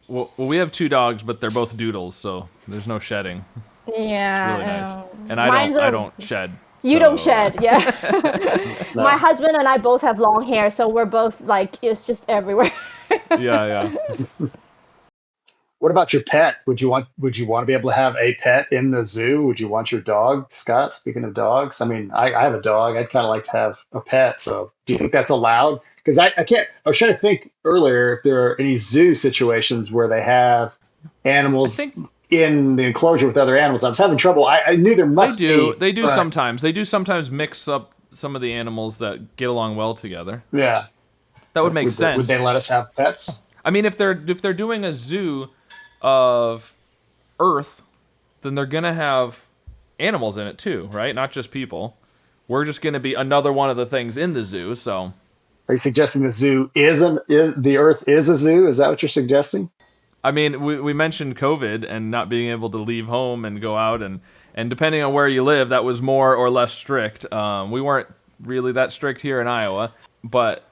Well, we have 2 dogs, but they're both doodles, so there's no shedding. Yeah, It's really nice. And Mine's I are. don't shed. You don't So shed, yeah. My No. husband and I both have long hair, so we're both like it's just everywhere. yeah. What about your pet? Would you want to be able to have a pet in the zoo? Would you want your dog, Scott? Speaking of dogs, I mean, I have a dog. I'd kind of like to have a pet. So do you think that's allowed? Because I can't. I was trying to think earlier if there are any zoo situations where they have I think animals in the enclosure with other animals. I was having trouble. I knew there they must do. be, They do but sometimes. They do sometimes mix up some of the animals that get along well together. yeah. That would make Would they sense. let us have pets? I mean, if they're doing a zoo of Earth, then they're gonna have animals in it too, right? Not just people. We're just gonna be another one of the things in the zoo. So, Are you suggesting the zoo is the Earth is a zoo? Is that what you're suggesting? I mean, we mentioned COVID and not being able to leave home and go out, and depending on where you live, that was more or less strict. We weren't really that strict here in Iowa, but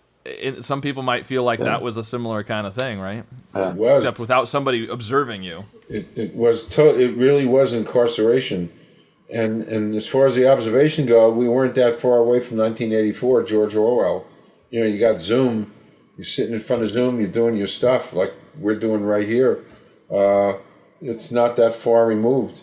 some people might feel like Yeah. that was a similar kind of thing, right? It was. Except without somebody observing you. It really was incarceration. And as far as the observation go, we weren't that far away from 1984, George Orwell. You know, you got Zoom. You're sitting in front of Zoom. You're doing your stuff like we're doing right here. It's not that far removed.